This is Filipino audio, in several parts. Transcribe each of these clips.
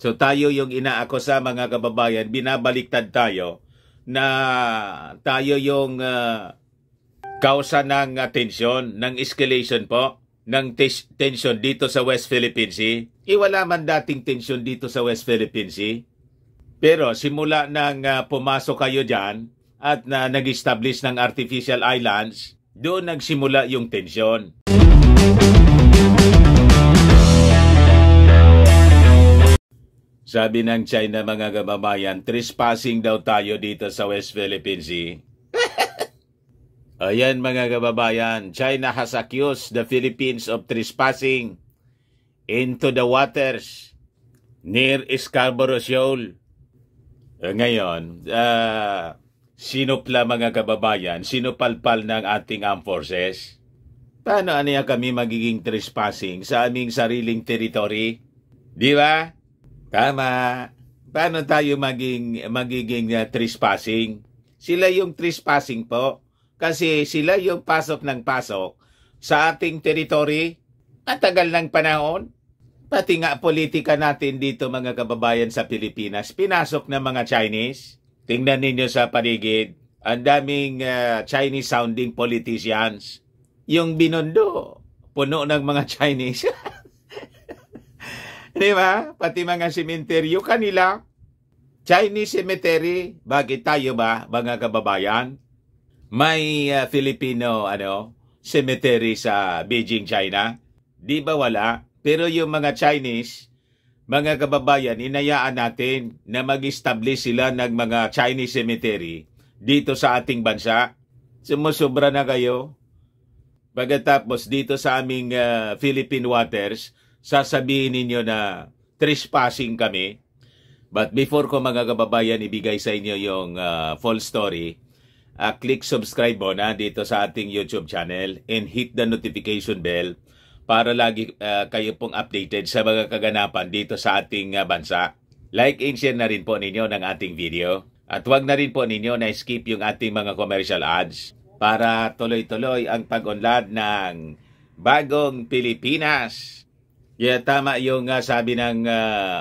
So tayo yung inaakusa mga kababayan, binabaliktad tayo na tayo yung kausa ng tensyon, ng escalation po, ng tensyon dito sa West Philippine Sea. Wala man dating tensyon dito sa West Philippine Sea. Pero simula nang pumasok kayo dyan at nag-establish ng artificial islands, doon nagsimula yung tensyon. Sabi ng China mga kababayan, trespassing daw tayo dito sa West Philippine Sea. Ayan mga kababayan, China has accused the Philippines of trespassing into the waters near Scarborough Shoal. Ngayon, sinupla mga kababayan, sinupalpal ng ating armed forces. Paano aniya kami magiging trespassing sa aming sariling territory? Di ba? Tama. Paano tayo magiging trespassing? Sila yung trespassing po. Kasi sila yung pasok ng pasok sa ating territory. Matagal ng panahon. Pati nga politika natin dito mga kababayan sa Pilipinas. Pinasok ng mga Chinese. Tingnan ninyo sa paligid. Ang daming Chinese sounding politicians. Yung Binondo, puno ng mga Chinese. Di ba? Pati mga sementeryo kanila. Chinese cemetery. Bakit tayo ba, mga kababayan? May Filipino cemetery sa Beijing, China? Di ba wala? Pero yung mga Chinese, mga kababayan, inayaan natin na mag-establish sila ng mga Chinese cemetery dito sa ating bansa. Sumusobra na kayo. Pagkatapos dito sa aming Philippine waters, sasabihin ninyo na trespassing kami. But before ko mga kababayan ibigay sa inyo yung full story, click subscribe muna dito sa ating YouTube channel and hit the notification bell para lagi kayo pong updated sa mga kaganapan dito sa ating bansa. Like and share na rin po ninyo ng ating video. At huwag na rin po ninyo na skip yung ating mga commercial ads para tuloy-tuloy ang pag-unlad ng bagong Pilipinas. Yeah, tama yung sabi ng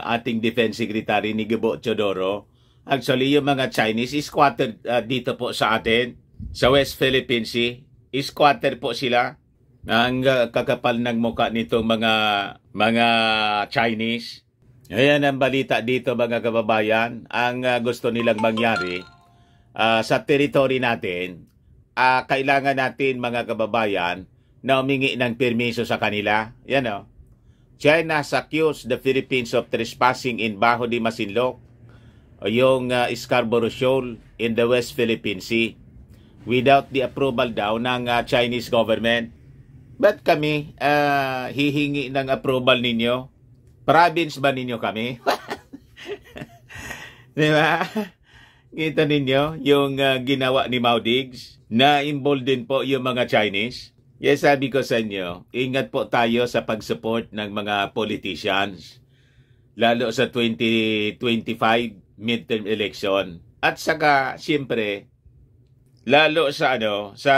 ating Defense Secretary ni Gibo Teodoro. Actually, yung mga Chinese squatter dito po sa atin, sa West Philippine Sea. Squatter po sila. Ang kakapal ng muka nitong mga Chinese. Ayan ang balita dito mga kababayan. Ang gusto nilang mangyari sa territory natin, kailangan natin mga kababayan na humingi ng permiso sa kanila. Yan o. China has accused the Philippines of trespassing in Bajo de Masinloc, yung Scarborough Shoal in the West Philippine Sea, without the approval daw ng Chinese government. Ba't kami hihingi ng approval ninyo? Province ba ninyo kami? Di ba? Kita ninyo yung ginawa ni Mao Diggs na involved din po yung mga Chinese. Yes, sabi ko sa inyo, ingat po tayo sa pag-support ng mga politicians, lalo sa 2025 midterm election. At saka, siyempre, lalo sa sa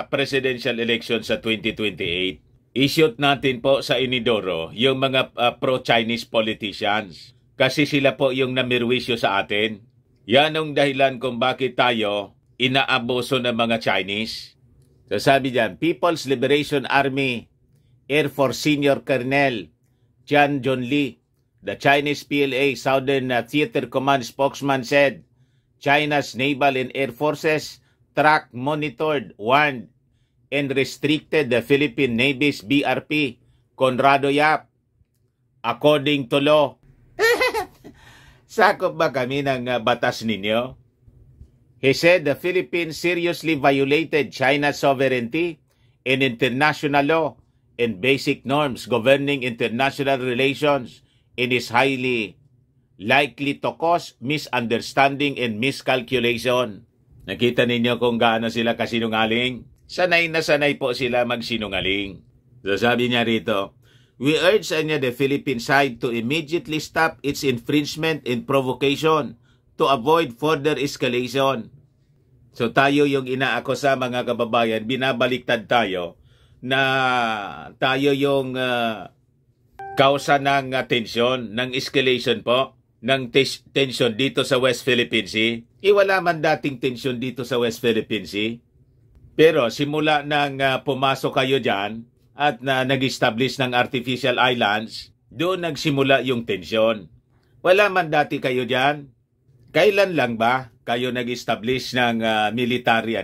presidential election sa 2028, i-shoot natin po sa inidoro yung mga pro-Chinese politicians. Kasi sila po yung namirwisyo sa atin. Yan ang dahilan kung bakit tayo inaabuso ng mga Chinese. So sabi dyan, People's Liberation Army Air Force Senior Colonel Jian Zhongli, the Chinese PLA Southern Theater Command spokesman said, China's naval and air forces tracked, monitored, warned, and restricted the Philippine Navy's BRP, Conrado Yap, according to law. Sakop ba kami ng batas ninyo? He said the Philippines seriously violated China's sovereignty and international law and basic norms governing international relations and is highly likely to cause misunderstanding and miscalculation. Nakita ninyo kung gaano sila kasinungaling? Sanay na sanay po sila magsinungaling. So sabi niya rito, we urge the Philippine side to immediately stop its infringement and provocation to avoid further escalation. So tayo yung inaakusa mga kababayan, binabaliktad tayo na tayo yung Kausa ng tensyon, ng escalation po, ng tensyon dito sa West Philippine Sea. Wala man dating tensyon dito sa West Philippine Sea. Pero simula nang pumasok kayo dyan at nag-establish ng artificial islands, doon nagsimula yung tensyon. Wala man dati kayo dyan. Kailan lang ba kayo nag-establish ng military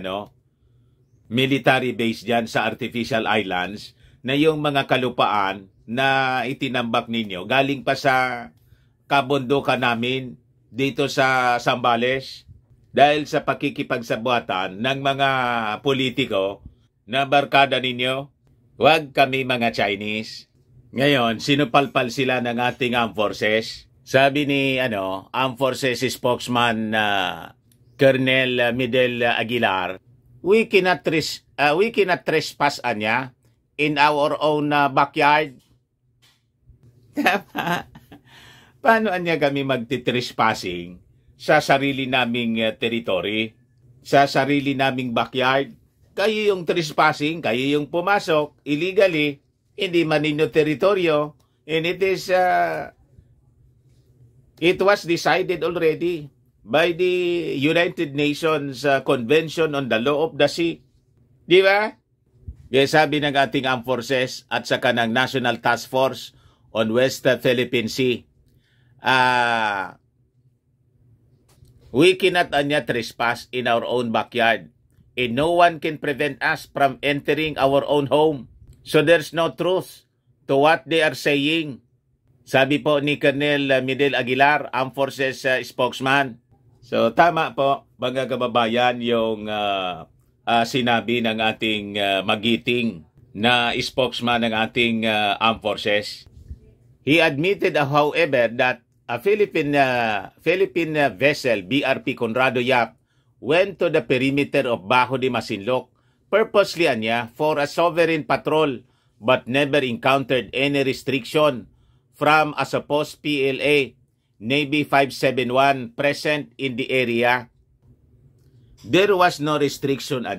base dyan sa artificial islands na yung mga kalupaan na itinambak ninyo galing pa sa kabundukan namin dito sa Zambales dahil sa pakikipagsabuatan ng mga politiko na barkada ninyo? Huwag kami mga Chinese. Ngayon, sinupalpal sila ng ating armed forces. Sabi ni Armed Forces spokesman Colonel Midel Aguilar, we cannot trespass anya in our own backyard. Paano anya kami magtitrespassing sa sarili naming territory, sa sarili naming backyard? Kayo yung trespassing, kayo yung pumasok illegally, hindi man ninyo teritoryo, and it was decided already by the United Nations Convention on the Law of the Sea. Di ba? Kaya sabi ng ating armed forces at saka ng National Task Force on West Philippine Sea, we cannot trespass in our own backyard, and no one can prevent us from entering our own home. So there's no truth to what they are saying. Sabi po ni Colonel Midel Aguilar, Armed Forces spokesman. So tama po, mga kababayan, yung sinabi ng ating magiting na spokesman ng ating armed forces. He admitted, however, that a Philippine vessel, BRP Conrado Yap, went to the perimeter of Bajo de Masinloc, purposely for a sovereign patrol, but never encountered any restriction from a supposed PLA, Navy 571, present in the area. There was no restriction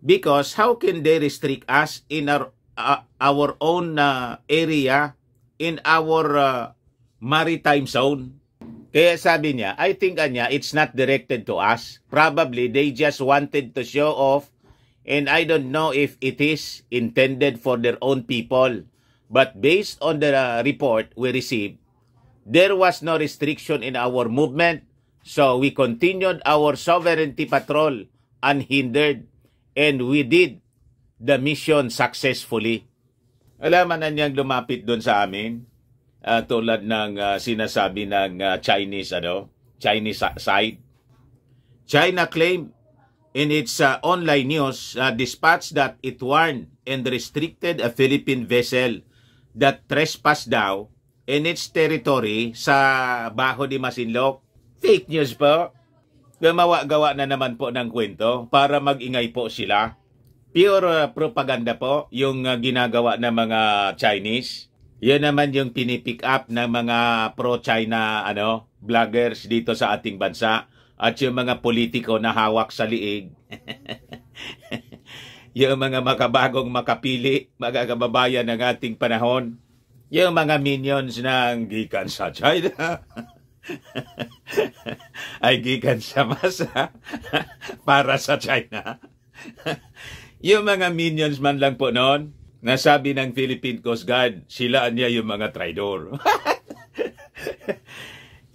because how can they restrict us in our own area, in our maritime zone? Kaya sabi niya, I think it's not directed to us. Probably they just wanted to show off, and I don't know if it is intended for their own people. But based on the report we received, there was no restriction in our movement, so we continued our sovereignty patrol unhindered, and we did the mission successfully. Alaman na niyang lumapit doon sa amin, tulad ng sinasabi ng Chinese side. China claimed in its online news dispatch that it warned and restricted a Philippine vessel that trespassed daw in its territory sa Bajo de Masinloc. Fake news po. Gumawa-gawa na naman po ng kwento para mag-ingay po sila. Pure propaganda po yung ginagawa ng mga Chinese. Yan naman yung pinipick up ng mga pro-China vloggers dito sa ating bansa at yung mga politiko na hawak sa liig. Yung mga makabagong makapili, mga kababayan ng ating panahon. Yung mga minions ng gikan sa China. Ay gikan sa masa para sa China. Yung mga minions man lang po noon, nasabi ng Philippine Coast Guard, sila yung mga traidor.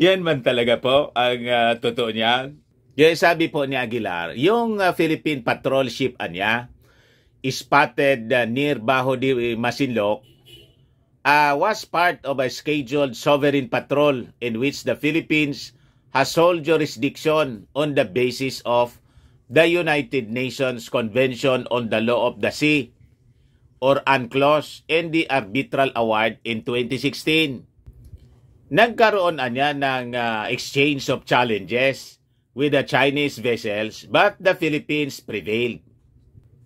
Yan man talaga po ang totoo niya. Yung sabi po ni Aguilar, yung Philippine patrol ship spotted near Bajo de Masinloc was part of a scheduled sovereign patrol in which the Philippines has sole jurisdiction on the basis of the United Nations Convention on the Law of the Sea, or UNCLOS, and the Arbitral Award in 2016. Nagkaroon ng exchange of challenges with the Chinese vessels, but the Philippines prevailed.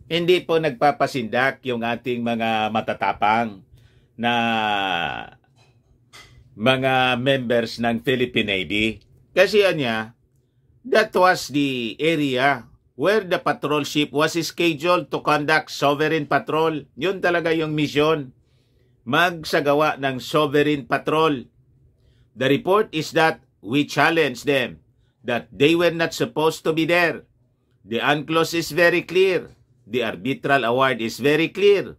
Hindi po nagpapasindak yung ating mga matatapang na mga members ng Philippine Navy. Kasi that was the area where the patrol ship was scheduled to conduct sovereign patrol. Yun talaga yung mission. magsagawa ng sovereign patrol. The report is that we challenge them that they were not supposed to be there. The UNCLOS is very clear. The arbitral award is very clear.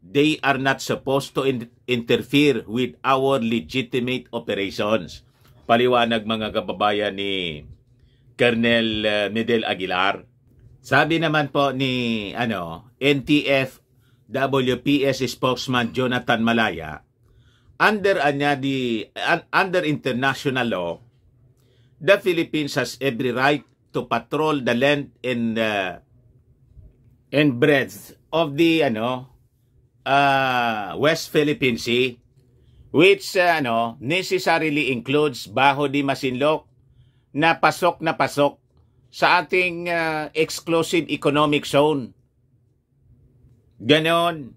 They are not supposed to interfere with our legitimate operations. Paliwanag mga kababayan ni Colonel Medel Aguilar. Sabi naman po ni NTF WPS spokesman Jonathan Malaya, under international law, the Philippines has every right to patrol the length and breadth of the West Philippine Sea, which necessarily includes Bajo de Masinloc na pasok sa ating exclusive economic zone. Ganon.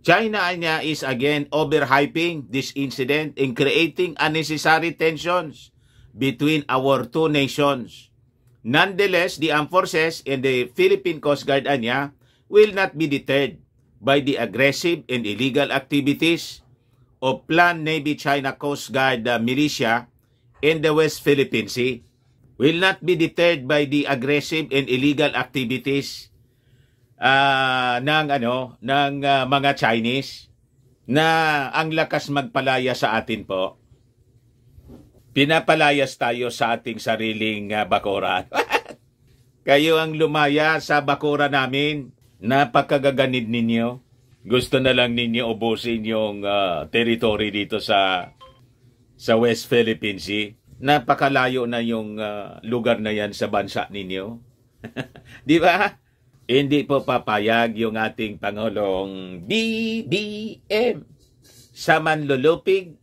China niya is again overhyping this incident and creating unnecessary tensions between our two nations. Nonetheless, the armed forces and the Philippine Coast Guard niya will not be deterred by the aggressive and illegal activities of planned Navy China Coast Guard militia in the West Philippine Sea. Will not be deterred by the aggressive and illegal activities ng mga Chinese na ang lakas magpalaya sa atin po. Pinapalayas tayo sa ating sariling bakuran. Kayo ang lumaya sa bakura namin. Napakagaganid ninyo. Gusto na lang ninyo ubusin yung territory dito sa West Philippine Sea. Napakalayo na yung lugar na yan sa bansa ninyo. Di ba? Hindi po papayag yung ating Pangulong BBM. Sa manlulupig,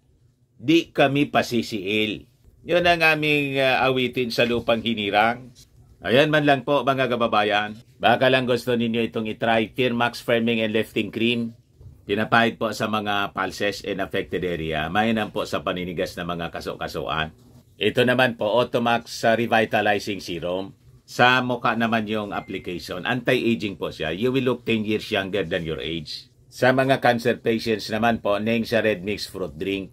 di kami pasisiil. Yun ang aming awitin sa lupang hinirang. Ayan man lang po mga kababayan. Baka lang gusto ninyo itong itry Firmax Firming and Lifting Cream. Pinapahid po sa mga pulses and affected area. Mainam po sa paninigas na mga kaso-kasuan. Ito naman po, Automax Revitalizing Serum. Sa mukha naman yung application. Anti-aging po siya. You will look 10 years younger than your age. Sa mga cancer patients naman po, neng sa Red Mix Fruit Drink.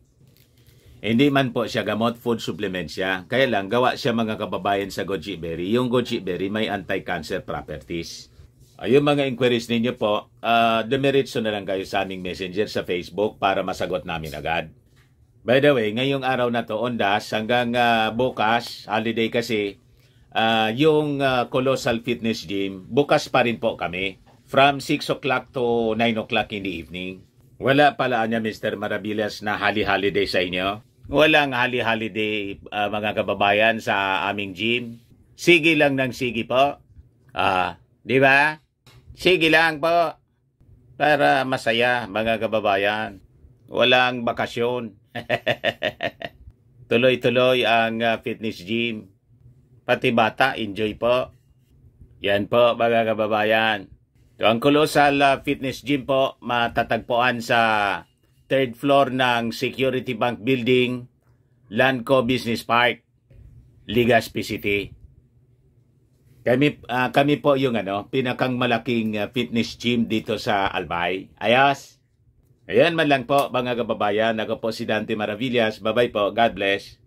Hindi man po siya gamot, food supplement siya. Kaya lang, gawa siya mga kababayan sa goji berry. Yung goji berry may anti-cancer properties. Yung mga inquiries ninyo po, dumiretso na lang kayo sa aming messenger sa Facebook para masagot namin agad. By the way, ngayong araw na to, ondas, hanggang bukas, holiday kasi, yung Colossal Fitness Gym, bukas pa rin po kami. From 6 o'clock to 9 o'clock in the evening. Wala pala niya, Mr. Maravillas, na holiday sa inyo. Walang holiday, mga kababayan, sa aming gym. Sige lang ng sige po. Di ba? Sige lang po. Para masaya, mga kababayan. Walang bakasyon. Tuloy-tuloy ang fitness gym. Pati bata, enjoy po. Yan po, mga kababayan. So, ang Colossal Fitness Gym po, matatagpuan sa 3rd floor ng Security Bank Building, Lanco Business Park, Legazpi City. Kami po yung pinakang malaking fitness gym dito sa Albay. Ayos. Ayan man lang po, mga kababayan. Ako po si Dante Maravillas. Bye-bye po. God bless.